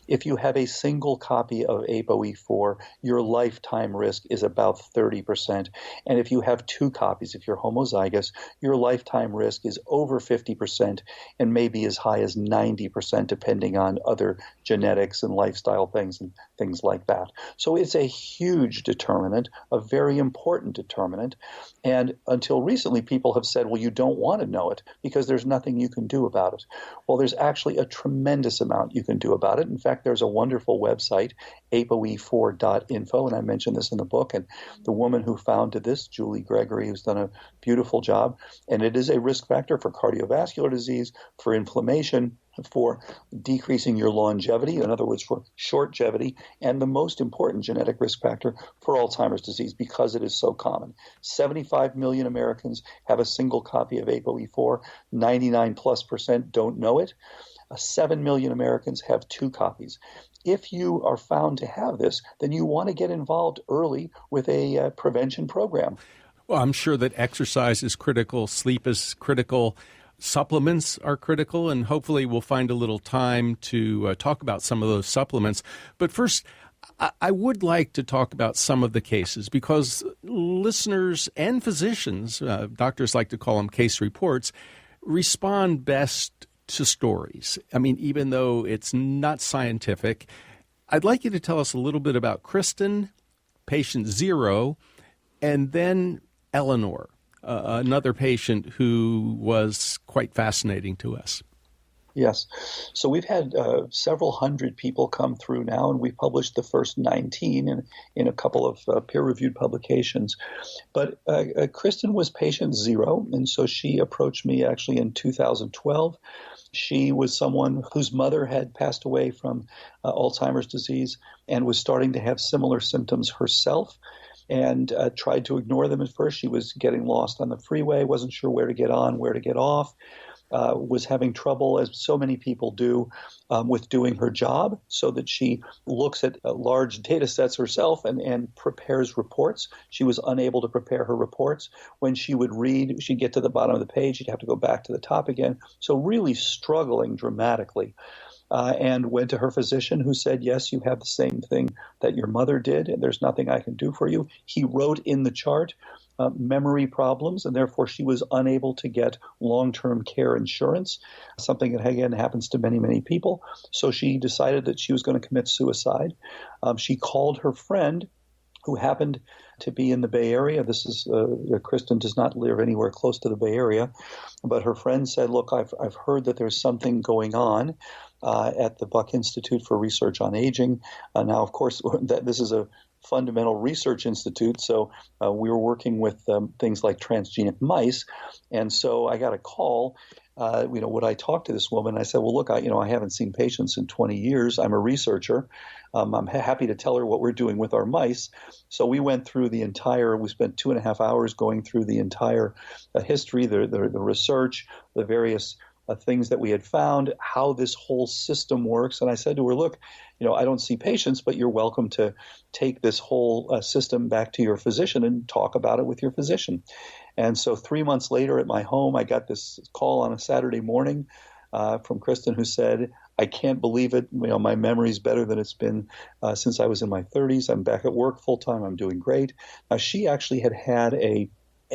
Speaker 3: If you have a single copy of ApoE 4, your lifetime risk is about 30%. And if you have two copies, if you're homozygous, your lifetime risk is over 50% and maybe as high as 90%, depending on other genetics and lifestyle things and things like that. So it's a huge determinant, a very important determinant. And until recently, people have said, well, you don't want to know it because there's nothing you can do about it. Well, there's actually a tremendous amount you can do about it. In fact, there's a wonderful website, apoe4.info, and I mentioned this in the book. And the woman who founded this, Julie Gregory, who's done a beautiful job. And it is a risk factor for cardiovascular disease, for inflammation, for decreasing your longevity, in other words, for shortgevity, and the most important genetic risk factor for Alzheimer's disease because it is so common. 75 million Americans have a single copy of ApoE4, 99+% don't know it. 7 million Americans have two copies. If you are found to have this, then you want to get involved early with a prevention program.
Speaker 1: Well, I'm sure that exercise is critical, sleep is critical, supplements are critical, and hopefully we'll find a little time to talk about some of those supplements. But first, I would like to talk about some of the cases because listeners and physicians, doctors like to call them case reports, respond best to stories. I mean, even though it's not scientific, I'd like you to tell us a little bit about Kristen, patient 0, and then Eleanor, another patient who was quite fascinating to us.
Speaker 3: Yes. So we've had several hundred people come through now, and we've published the first 19 in a couple of peer-reviewed publications. But Kristen was patient 0, and so she approached me actually in 2012. She was someone whose mother had passed away from Alzheimer's disease and was starting to have similar symptoms herself, and tried to ignore them at first. She was getting lost on the freeway, wasn't sure where to get on, where to get off, was having trouble, as so many people do, with doing her job, so that she looks at large data sets herself and prepares reports. She was unable to prepare her reports. When she would read, she'd get to the bottom of the page, she'd have to go back to the top again. So really struggling dramatically. And went to her physician, who said, yes, you have the same thing that your mother did, and there's nothing I can do for you. He wrote in the chart memory problems, and therefore she was unable to get long-term care insurance, something that, again, happens to many, many people. So she decided that she was going to commit suicide. She called her friend, who happened to be in the Bay Area. This is Kristen does not live anywhere close to the Bay Area, but her friend said, look, I've heard that there's something going on at the Buck Institute for Research on Aging. Now, of course, this is a fundamental research institute, so we were working with things like transgenic mice. And so I got a call would I talk to this woman? I said, well, look, I haven't seen patients in 20 years. I'm a researcher. I'm happy to tell her what we're doing with our mice. So we went through we spent 2.5 hours going through the entire history, the research, the various things that we had found, how this whole system works. And I said to her, look, I don't see patients, but you're welcome to take this whole system back to your physician and talk about it with your physician. And so 3 months later at my home, I got this call on a Saturday morning from Kristen, who said, I can't believe it. My memory's better than it's been since I was in my 30s. I'm back at work full time. I'm doing great. She actually had a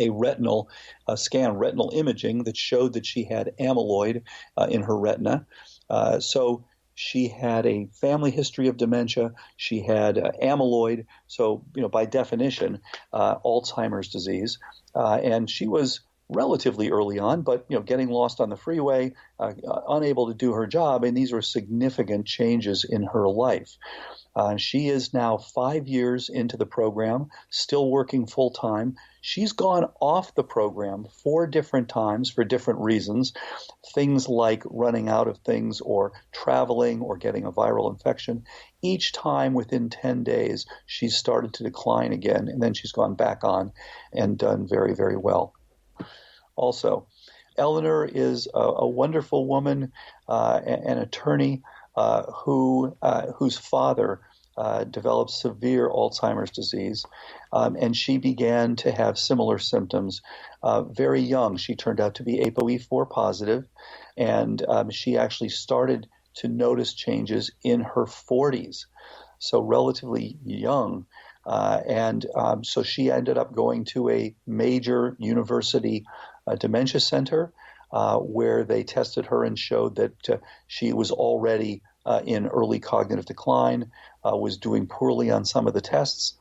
Speaker 3: retinal scan, retinal imaging, that showed that she had amyloid in her retina. So she had a family history of dementia. She had amyloid. So, by definition, Alzheimer's disease. And she was relatively early on, but, getting lost on the freeway, unable to do her job. And these were significant changes in her life. She is now 5 years into the program, still working full time. She's gone off the program 4 different times for different reasons, things like running out of things or traveling or getting a viral infection. Each time within 10 days, she's started to decline again, and then she's gone back on and done very, very well. Also, Eleanor is a wonderful woman, an attorney whose father developed severe Alzheimer's disease, and she began to have similar symptoms very young. She turned out to be ApoE4 positive, and she actually started to notice changes in her 40s, so relatively young. So she ended up going to a major university dementia center where they tested her and showed that she was already in early cognitive decline, was doing poorly on some of the tests.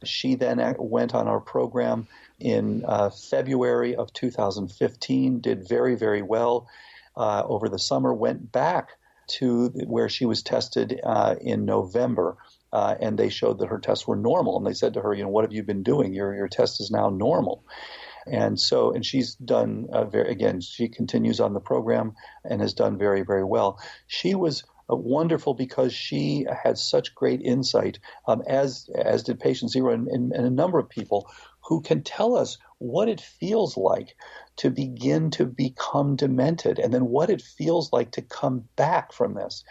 Speaker 3: She then went on our program in February of 2015, did very, very well over the summer, went back to where she was tested in November, and they showed that her tests were normal. And they said to her, what have you been doing? Your test is now normal. And she's done she continues on the program and has done very, very well. She was wonderful because she had such great insight, as did patient zero and a number of people who can tell us what it feels like to begin to become demented and then what it feels like to come back from this.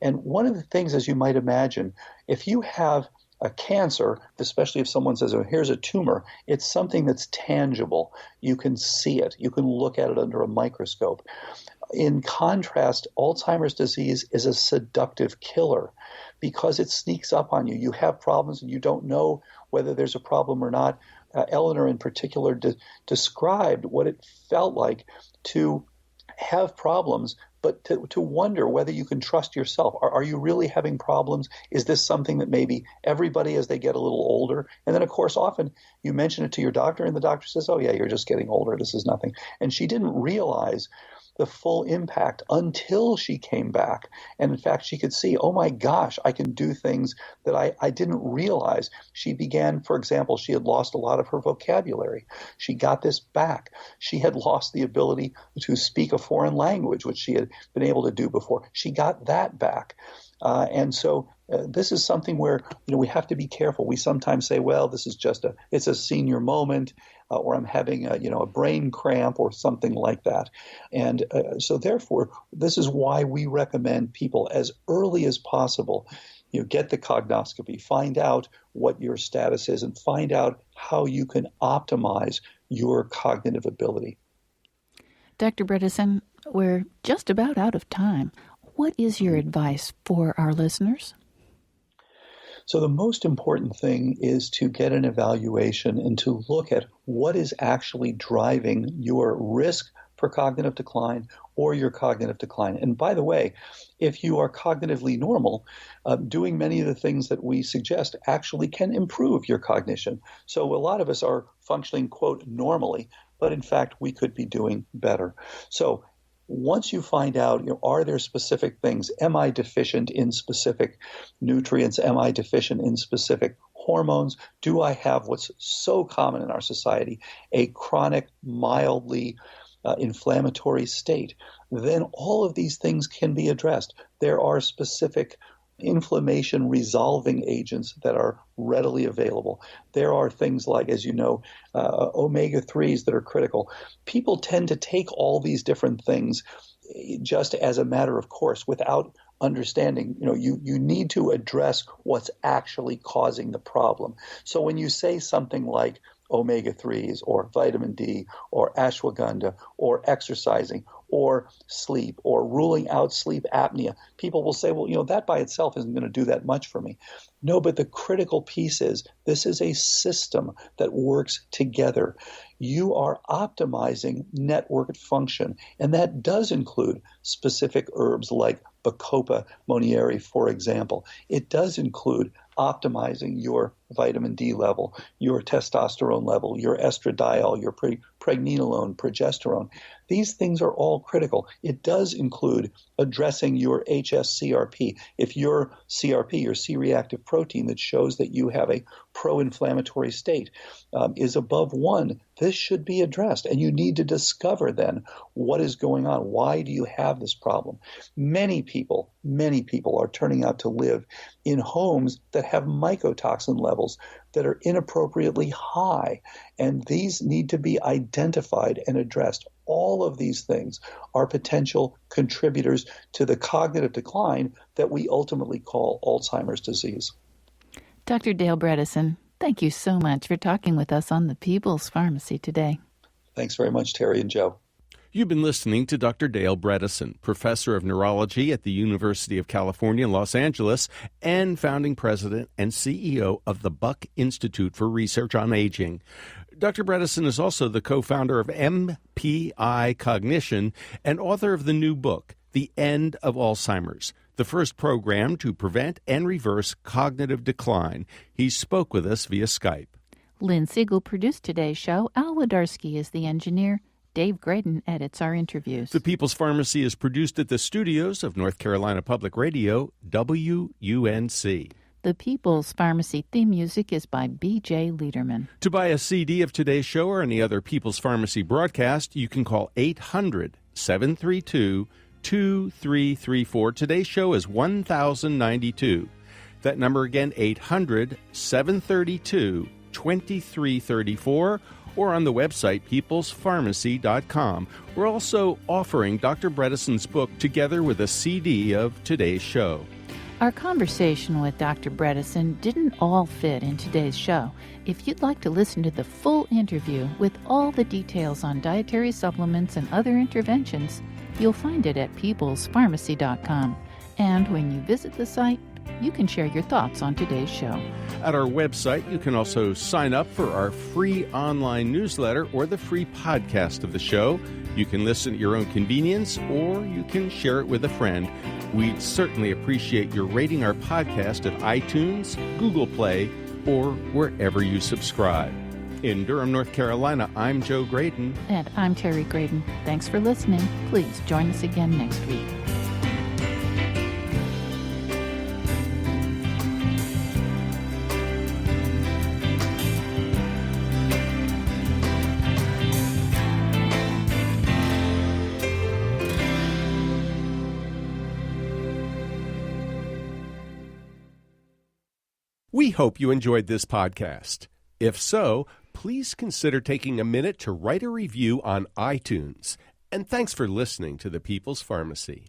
Speaker 3: And one of the things, as you might imagine, if you have a cancer, especially if someone says, oh, here's a tumor, it's something that's tangible. You can see it. You can look at it under a microscope. In contrast, Alzheimer's disease is a seductive killer because it sneaks up on you. You have problems and you don't know whether there's a problem or not. Eleanor in particular described what it felt like to have problems, but to wonder whether you can trust yourself. Are you really having problems? Is this something that maybe everybody as they get a little older? And then, of course, often you mention it to your doctor and the doctor says, oh, yeah, you're just getting older. This is nothing. And she didn't realize the full impact until she came back. And in fact, she could see, oh my gosh, I can do things that I didn't realize. She began, for example, she had lost a lot of her vocabulary. She got this back. She had lost the ability to speak a foreign language, which she had been able to do before. She got that back. And so this is something where we have to be careful. We sometimes say, well, this is it's a senior moment, or I'm having a brain cramp or something like that. And so therefore, this is why we recommend people as early as possible, get the cognoscopy, find out what your status is, and find out how you can optimize your cognitive ability.
Speaker 2: Dr. Bredesen, we're just about out of time. What is your advice for our listeners?
Speaker 3: So the most important thing is to get an evaluation and to look at what is actually driving your risk for cognitive decline or your cognitive decline. And by the way, if you are cognitively normal, doing many of the things that we suggest actually can improve your cognition. So a lot of us are functioning, quote, normally, but in fact, we could be doing better. So once you find out, are there specific things? Am I deficient in specific nutrients? Am I deficient in specific hormones? Do I have what's so common in our society, a chronic, mildly inflammatory state, then all of these things can be addressed. There are specific inflammation resolving agents that are readily available. There are things like, as you know, omega-3s that are critical. People tend to take all these different things just as a matter of course without understanding. You need to address what's actually causing the problem. So when you say something like omega-3s or vitamin D or ashwagandha or exercising or sleep or ruling out sleep apnea, people will say, well, that by itself isn't going to do that much for me. No, but the critical piece is this is a system that works together. You are optimizing network function, and that does include specific herbs like Bacopa monnieri, for example. It does include optimizing your vitamin D level, your testosterone level, your estradiol, your pregnenolone, progesterone. These things are all critical. It does include addressing your HSCRP. If your CRP, your C-reactive protein that shows that you have a pro-inflammatory state, is above 1, this should be addressed. And you need to discover then what is going on. Why do you have this problem? Many people are turning out to live in homes that have mycotoxin levels that are inappropriately high, and these need to be identified and addressed. All of these things are potential contributors to the cognitive decline that we ultimately call Alzheimer's disease.
Speaker 2: Dr. Dale Bredesen, thank you so much for talking with us on the People's Pharmacy today.
Speaker 3: Thanks very much, Terry and Joe.
Speaker 1: You've been listening to Dr. Dale Bredesen, professor of neurology at the University of California, Los Angeles, and founding president and CEO of the Buck Institute for Research on Aging. Dr. Bredesen is also the co-founder of MPI Cognition and author of the new book, The End of Alzheimer's, the first program to prevent and reverse cognitive decline. He spoke with us via Skype.
Speaker 2: Lynn Siegel produced today's show. Al Wlodarski is the engineer. Dave Graydon edits our interviews.
Speaker 1: The People's Pharmacy is produced at the studios of North Carolina Public Radio, WUNC.
Speaker 2: The People's Pharmacy theme music is by B.J. Liederman.
Speaker 1: To buy a CD of today's show or any other People's Pharmacy broadcast, you can call 800-732-2334. Today's show is 1092. That number again, 800-732-2334. Or on the website peoplespharmacy.com. We're also offering Dr. Bredesen's book together with a CD of today's show.
Speaker 2: Our conversation with Dr. Bredesen didn't all fit in today's show. If you'd like to listen to the full interview with all the details on dietary supplements and other interventions, you'll find it at peoplespharmacy.com. And when you visit the site, you can share your thoughts on today's show.
Speaker 1: At our website, you can also sign up for our free online newsletter or the free podcast of the show. You can listen at your own convenience, or you can share it with a friend. We'd certainly appreciate your rating our podcast at iTunes, Google Play, or wherever you subscribe. In Durham, North Carolina, I'm Joe Graydon.
Speaker 2: And I'm Terry Graydon. Thanks for listening. Please join us again next week.
Speaker 1: We hope you enjoyed this podcast. If so, please consider taking a minute to write a review on iTunes. And thanks for listening to The People's Pharmacy.